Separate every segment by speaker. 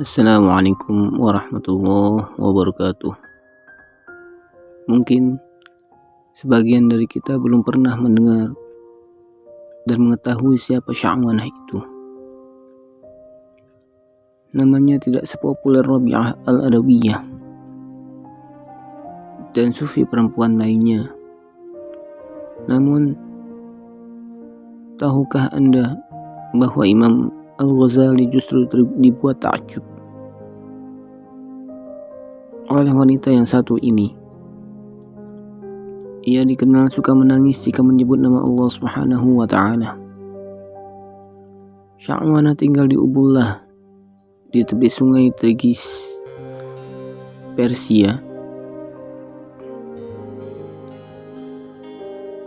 Speaker 1: Assalamualaikum warahmatullahi wabarakatuh. Mungkin sebagian dari kita belum pernah mendengar dan mengetahui siapa Sya'wanah itu. Namanya tidak sepopuler Rabi'ah al-Adawiyah dan sufi perempuan lainnya. Namun, tahukah Anda bahwa Imam Al-Ghazali justru dibuat takjub oleh wanita yang satu ini? Ia dikenal suka menangis jika menyebut nama Allah Subhanahu wa ta'ala. Sya'wanah tinggal di Ubullah, di tepi sungai Tigris, Persia.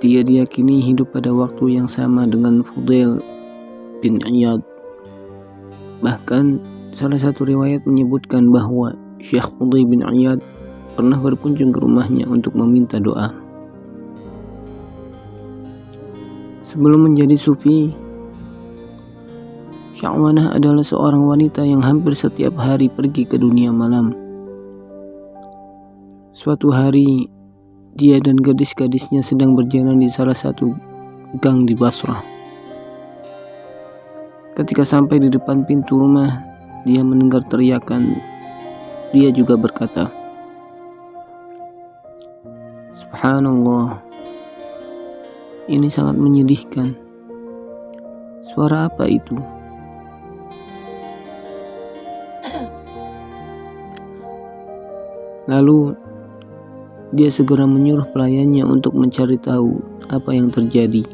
Speaker 1: Dia diyakini hidup pada waktu yang sama dengan Fudail bin Iyad. Bahkan salah satu riwayat menyebutkan bahwa Syekh Fudail bin Iyad pernah berkunjung ke rumahnya untuk meminta doa. Sebelum menjadi sufi, Sya'wanah adalah seorang wanita yang hampir setiap hari pergi ke dunia malam. Suatu hari, dia dan gadis-gadisnya sedang berjalan di salah satu gang di Basrah. Ketika sampai di depan pintu rumah, dia mendengar teriakan. Dia juga berkata, "Subhanallah, ini sangat menyedihkan. Suara apa itu?" Lalu dia segera menyuruh pelayannya untuk mencari tahu apa yang terjadi.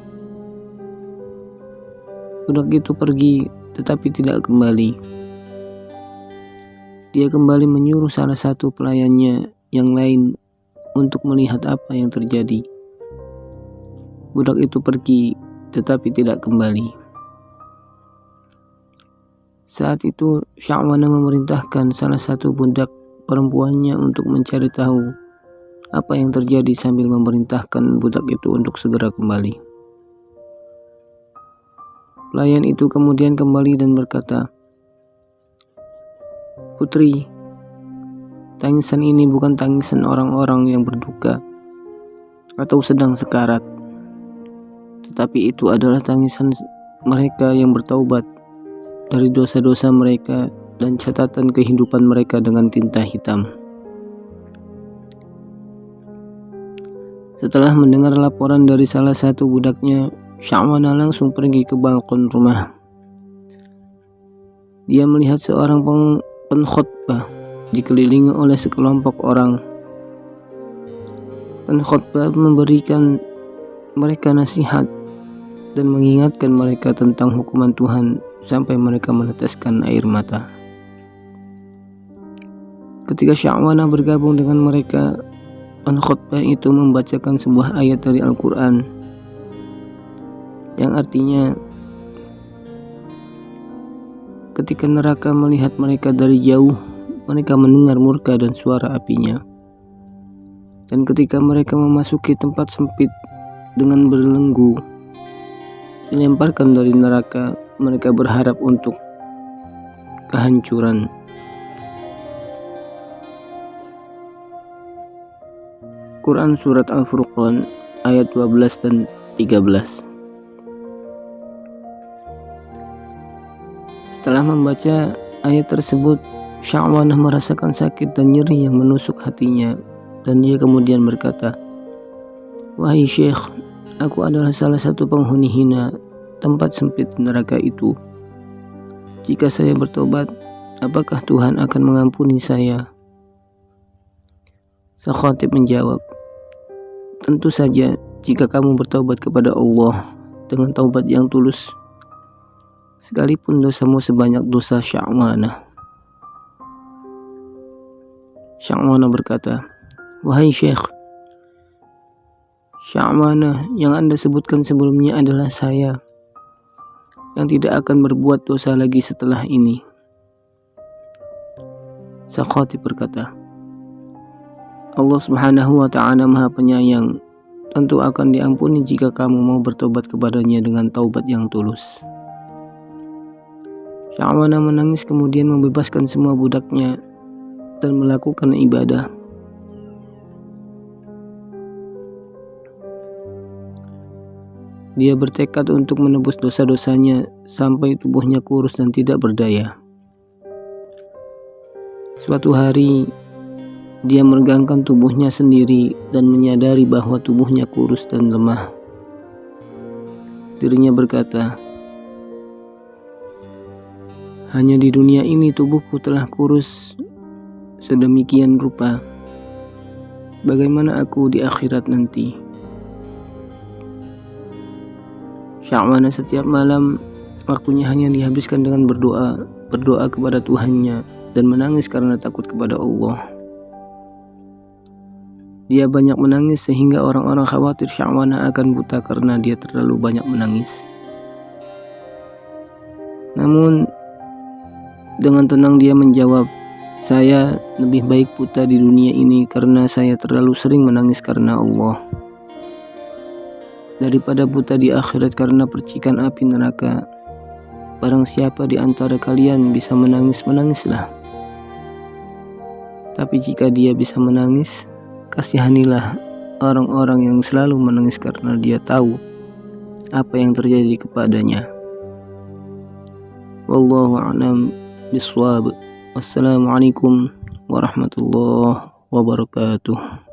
Speaker 1: Budak itu pergi tetapi tidak kembali. Dia kembali menyuruh salah satu pelayannya yang lain untuk melihat apa yang terjadi. Budak itu pergi tetapi tidak kembali. Saat itu Sya'wanah memerintahkan salah satu budak perempuannya untuk mencari tahu apa yang terjadi sambil memerintahkan budak itu untuk segera kembali. Pelayan itu kemudian kembali dan berkata, "Putri, tangisan ini bukan tangisan orang-orang yang berduka atau sedang sekarat, tetapi itu adalah tangisan mereka yang bertaubat dari dosa-dosa mereka dan catatan kehidupan mereka dengan tinta hitam." Setelah mendengar laporan dari salah satu budaknya, Sya'wanah langsung pergi ke balkon rumah. Dia melihat seorang penkhotbah dikelilingi oleh sekelompok orang. Penkhotbah memberikan mereka nasihat dan mengingatkan mereka tentang hukuman Tuhan sampai mereka meneteskan air mata. Ketika Sya'wanah bergabung dengan mereka, penkhotbah itu membacakan sebuah ayat dari Al-Quran yang artinya, ketika neraka melihat mereka dari jauh, mereka mendengar murka dan suara apinya. Dan ketika mereka memasuki tempat sempit dengan berlenggu, dilemparkan dari neraka, mereka berharap untuk kehancuran. Quran Surat Al-Furqan ayat 12 dan 13. Setelah membaca ayat tersebut, Sya'wanah merasakan sakit dan nyeri yang menusuk hatinya, dan dia kemudian berkata, "Wahai Syekh, aku adalah salah satu penghuni hina tempat sempit neraka itu. Jika saya bertobat, apakah Tuhan akan mengampuni saya?" Sang khatib menjawab, "Tentu saja jika kamu bertobat kepada Allah dengan taubat yang tulus, sekalipun dosamu sebanyak dosa Sya'wanah." Sya'wanah berkata, "Wahai Syekh, Sya'wanah yang Anda sebutkan sebelumnya adalah saya yang tidak akan berbuat dosa lagi setelah ini." Sang khatib berkata, "Allah Subhanahu wa ta'ala Maha Penyayang, tentu akan diampuni jika kamu mau bertobat kepadanya dengan taubat yang tulus." Syahwana menangis kemudian membebaskan semua budaknya dan melakukan ibadah. Dia bertekad untuk menebus dosa-dosanya sampai tubuhnya kurus dan tidak berdaya. Suatu hari, dia meregangkan tubuhnya sendiri dan menyadari bahwa tubuhnya kurus dan lemah. Dirinya berkata, "Hanya di dunia ini tubuhku telah kurus sedemikian rupa. Bagaimana aku di akhirat nanti?" Syahwana setiap malam waktunya hanya dihabiskan dengan berdoa kepada Tuhannya dan menangis karena takut kepada Allah. Dia banyak menangis sehingga orang-orang khawatir Syahwana akan buta karena dia terlalu banyak menangis. Namun dengan tenang dia menjawab, "Saya lebih baik buta di dunia ini karena saya terlalu sering menangis karena Allah, daripada buta di akhirat karena percikan api neraka. Barang siapa di antara kalian bisa menangis, menangislah. Tapi jika dia bisa menangis, kasihanilah orang-orang yang selalu menangis karena dia tahu apa yang terjadi kepadanya." Wallahu a'lam bishawab. Wassalamualaikum warahmatullahi wabarakatuh.